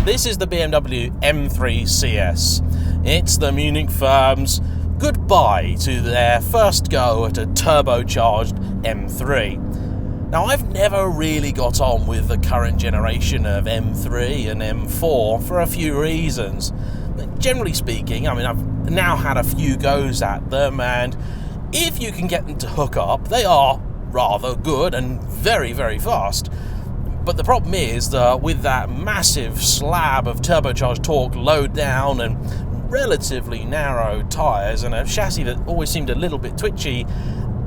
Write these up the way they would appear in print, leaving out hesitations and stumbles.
This is the BMW M3 CS. It's the Munich firm's goodbye to their first go at a turbocharged M3. Now, I've never really got on with the current generation of M3 and M4 for a few reasons. Generally speaking, I mean, I've now had a few goes at them, and if you can get them to hook up, they are rather good and very, very fast. But the problem is that with that massive slab of turbocharged torque load down and relatively narrow tyres and a chassis that always seemed a little bit twitchy,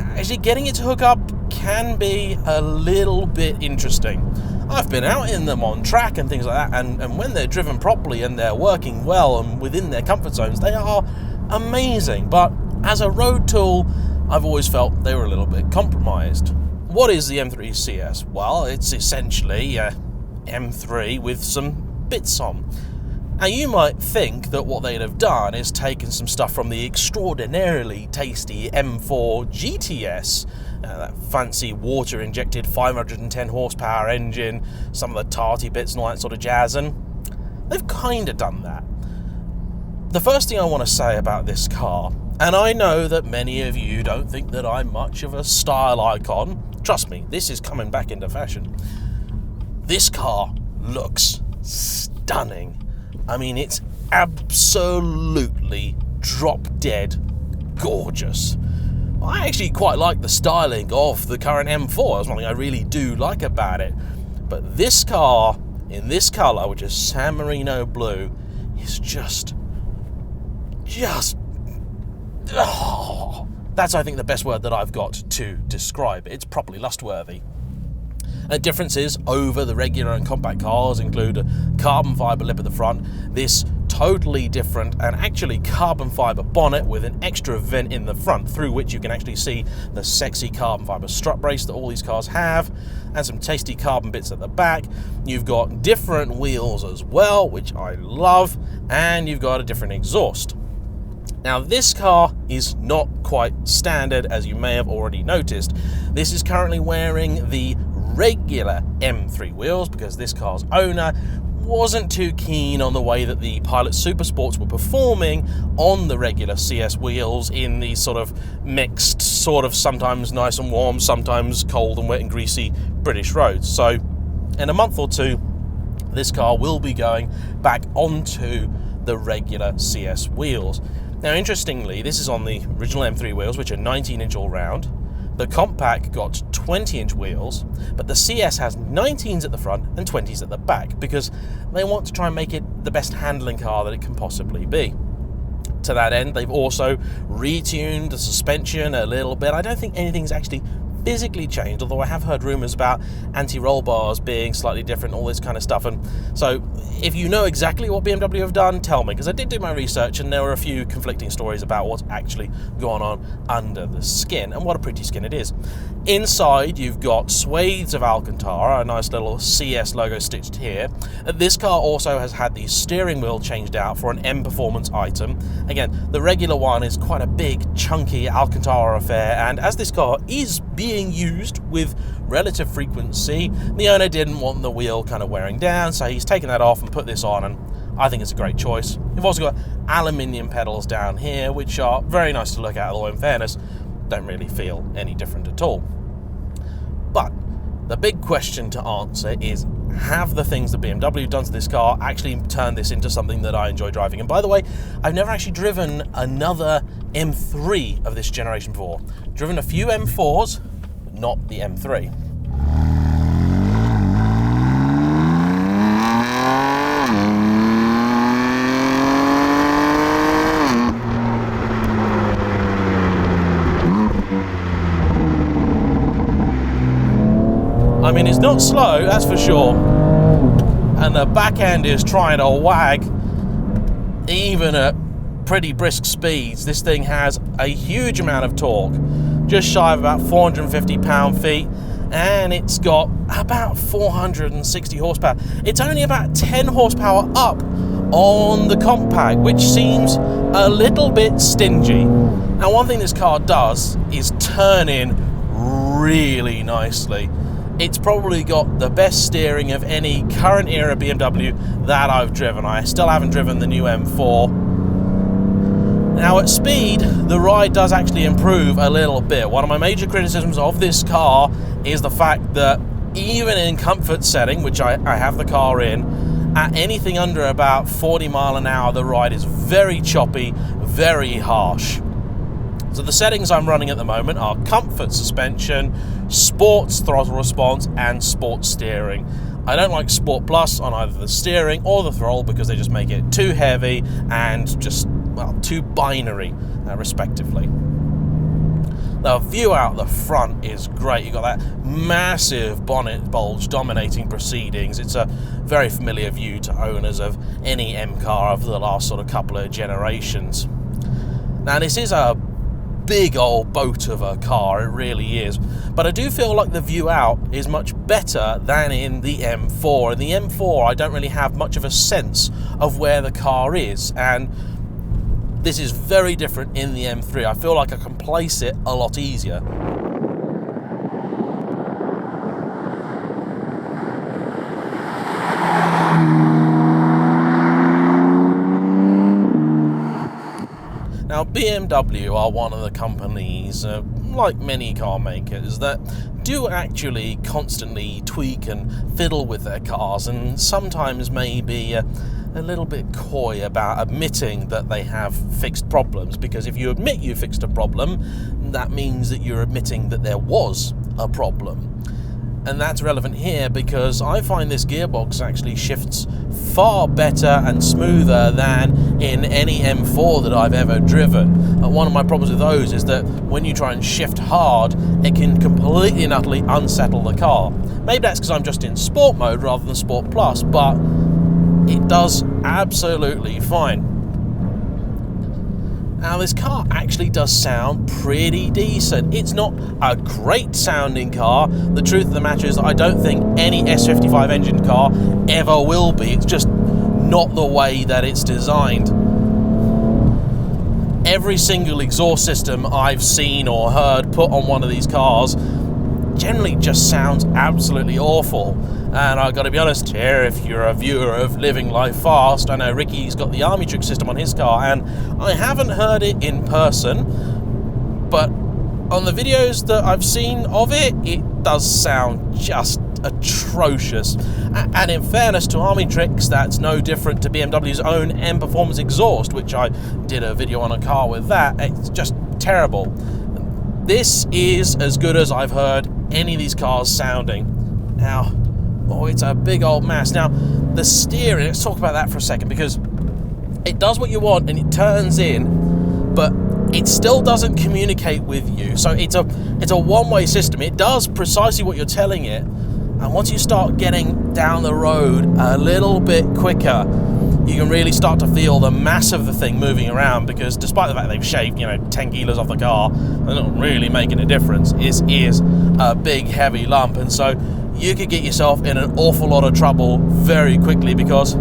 actually getting it to hook up can be a little bit interesting. I've been out in them on track and things like that, and when they're driven properly and they're working well and within their comfort zones, they are amazing. But as a road tool, I've always felt they were a little bit compromised. What is the M3 CS? Well, it's essentially a M3 with some bits on. Now, you might think that what they'd have done is taken some stuff from the extraordinarily tasty M4 GTS, that fancy water-injected 510 horsepower engine, some of the tarty bits and all that sort of jazz, and they've kind of done that. The first thing I want to say about this car, and I know that many of you don't think that I'm much of a style icon, trust me, this is coming back into fashion. This car looks stunning. I mean, it's absolutely drop-dead gorgeous. I actually quite like the styling of the current M4. That's one thing I really do like about it. But this car, in this colour, which is San Marino blue, is just... oh, that's, I think, the best word that I've got to describe it. It's properly lust-worthy. Differences over the regular and compact cars include a carbon fibre lip at the front, this totally different and actually carbon fibre bonnet with an extra vent in the front through which you can actually see the sexy carbon fibre strut brace that all these cars have, and some tasty carbon bits at the back. You've got different wheels as well, which I love, and you've got a different exhaust. Now, this car is not quite standard, as you may have already noticed. This is currently wearing the regular M3 wheels because this car's owner wasn't too keen on the way that the Pilot Super Sports were performing on the regular CS wheels in these sort of mixed, sort of sometimes nice and warm, sometimes cold and wet and greasy British roads. So in a month or two, this car will be going back onto the regular CS wheels. Now, interestingly, this is on the original M3 wheels, which are 19-inch all-round. The compact got 20-inch wheels, but the CS has 19s at the front and 20s at the back because they want to try and make it the best handling car that it can possibly be. To that end, they've also retuned the suspension a little bit. I don't think anything's actually physically changed, although I have heard rumours about anti-roll bars being slightly different, all this kind of stuff. And so if you know exactly what BMW have done, tell me, because I did do my research and there were a few conflicting stories about what's actually going on under the skin, and what a pretty skin it is. Inside, you've got swathes of Alcantara, a nice little CS logo stitched here. This car also has had the steering wheel changed out for an M Performance item. Again, the regular one is quite a big, chunky Alcantara affair, and as this car is being used with relative frequency, the owner didn't want the wheel kind of wearing down, so he's taken that off and put this on, and I think it's a great choice. You've also got aluminium pedals down here, which are very nice to look at, although in fairness, don't really feel any different at all. But the big question to answer is, have the things that BMW done to this car actually turned this into something that I enjoy driving? And by the way, I've never actually driven another M3 of this generation before. Driven a few M4s, but not the M3. I mean, it's not slow, that's for sure, and the back end is trying to wag even at pretty brisk speeds. This thing has a huge amount of torque, just shy of about 450 pound-feet, and it's got about 460 horsepower. It's only about 10 horsepower up on the compact, which seems a little bit stingy. Now, one thing this car does is turn in really nicely. it's probably got the best steering of any current era BMW that I've driven. I still haven't driven the new M4. Now at speed, the ride does actually improve a little bit. One of my major criticisms of this car is the fact that even in comfort setting, which I have the car in, at anything under about 40 mile an hour, the ride is very choppy, very harsh. So the settings I'm running at the moment are comfort suspension, sports throttle response, and sports steering. I don't like Sport Plus on either the steering or the throttle because they just make it too heavy and just, well, too binary, respectively. The view out the front is great. You've got that massive bonnet bulge dominating proceedings. It's a very familiar view to owners of any M car over the last sort of couple of generations. Now this is a big old boat of a car, it really is, but I do feel like the view out is much better than in the M4. In the M4 I don't really have much of a sense of where the car is, and this is very different in the M3. I feel like I can place it a lot easier. Now, BMW are one of the companies, like many car makers, that do actually constantly tweak and fiddle with their cars, and sometimes maybe a little bit coy about admitting that they have fixed problems, because if you admit you fixed a problem, that means that you're admitting that there was a problem. And that's relevant here because I find this gearbox actually shifts far better and smoother than in any M4 that I've ever driven. One of my problems with those is that when you try and shift hard, it can completely and utterly unsettle the car. Maybe that's because I'm just in sport mode rather than Sport Plus, but it does absolutely fine. Now this car actually does sound pretty decent. It's not a great sounding car. The truth of the matter is that I don't think any S55 engine car ever will be. It's just not the way that it's designed. Every single exhaust system I've seen or heard put on one of these cars generally just sounds absolutely awful. And I've got to be honest here, if you're a viewer of Living Life Fast, I know Ricky's got the Army Trick system on his car, and I haven't heard it in person, but on the videos that I've seen of it, it does sound just atrocious. And in fairness to Army Tricks, that's no different to BMW's own M Performance exhaust, which I did a video on a car with that. It's just terrible. This is as good as I've heard any of these cars sounding. Now, oh, it's a big old mass. Now, the steering, let's talk about that for a second, because it does what you want and it turns in, but it still doesn't communicate with you. So it's a one-way system. It does precisely what you're telling it, and once you start getting down the road a little bit quicker, you can really start to feel the mass of the thing moving around, because despite the fact they've shaved, 10 kilos off the car, they're not really making a difference. It is a big, heavy lump, and so you could get yourself in an awful lot of trouble very quickly, because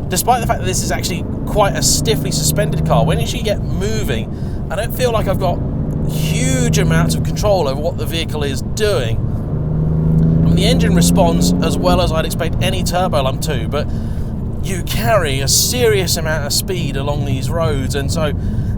despite the fact that this is actually quite a stiffly suspended car, when you actually get moving, I don't feel like I've got huge amounts of control over what the vehicle is doing. I mean, the engine responds as well as I'd expect any turbo lump to, but you carry a serious amount of speed along these roads, and so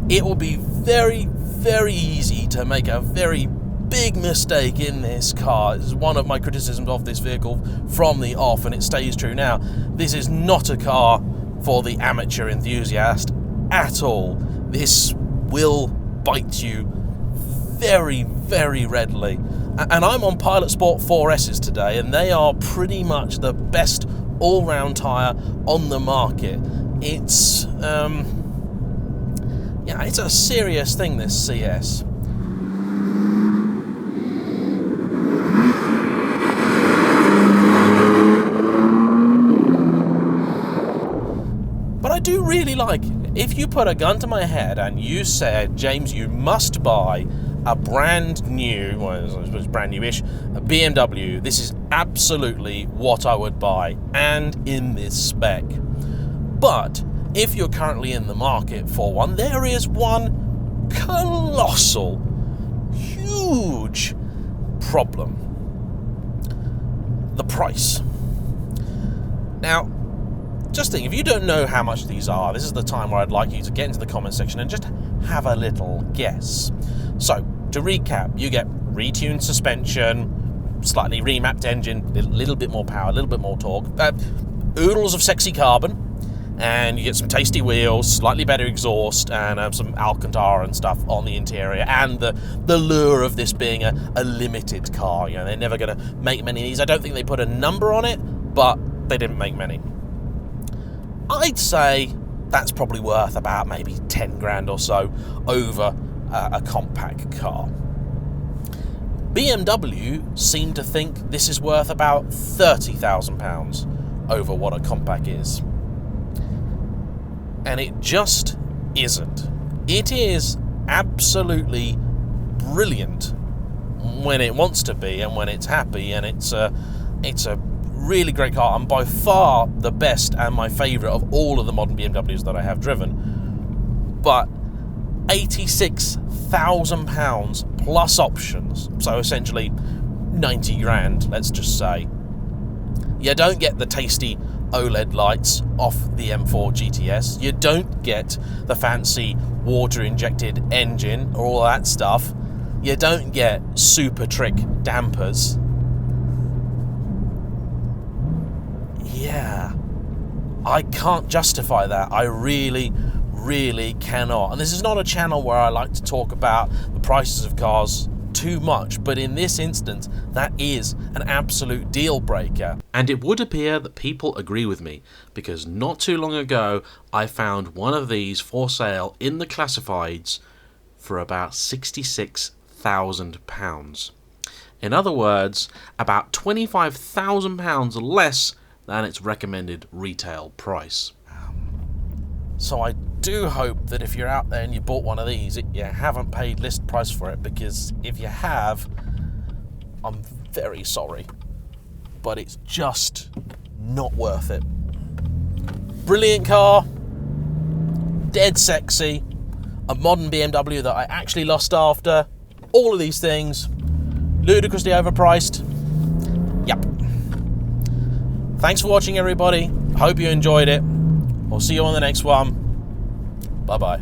it will be very, very easy to make a very big mistake in this car. This is one of my criticisms of this vehicle from the off, and it stays true now. This is not a car for the amateur enthusiast at all. This will bite you very, very readily. And I'm on Pilot Sport 4S's today, and they are pretty much the best all-round tyre on the market. It's it's a serious thing, this CS. But I do really like it. If you put a gun to my head and you said, James, you must buy a brand new, well, I suppose brand newish, a BMW, this is absolutely what I would buy, and in this spec. But if you're currently in the market for one, there is one colossal, huge problem. the price. Now, just think, if you don't know how much these are, this is the time where I'd like you to get into the comment section and just have a little guess. So, to recap, you get retuned suspension, slightly remapped engine, a little bit more power, a little bit more torque, oodles of sexy carbon, and you get some tasty wheels, slightly better exhaust, and some Alcantara and stuff on the interior, and the lure of this being a limited car. You know, they're never going to make many of these. I don't think they put a number on it, but they didn't make many. I'd say that's probably worth about maybe 10 grand or so over a compact car. BMW seem to think this is worth about £30,000 over what a compact is. And it just isn't. It is absolutely brilliant when it wants to be and when it's happy, and it's a really great car, and by far the best and my favourite of all of the modern BMWs that I have driven. But £86,000 plus options, so essentially 90 grand, let's just say. You don't get the tasty OLED lights off the M4 GTS. You don't get the fancy water-injected engine or all that stuff. You don't get super trick dampers. Yeah, I can't justify that. I really cannot. And this is not a channel where I like to talk about the prices of cars too much, but in this instance, that is an absolute deal breaker. And it would appear that people agree with me, because not too long ago, I found one of these for sale in the classifieds for about £66,000. In other words, about £25,000 less than its recommended retail price. So I do hope that if you're out there and you bought one of these, you haven't paid list price for it, because if you have, I'm very sorry, but it's just not worth it. Brilliant car, dead sexy, a modern BMW that I actually lost after, all of these things, ludicrously overpriced. Yep. Thanks for watching, everybody. Hope you enjoyed it. We'll see you on the next one. Bye-bye.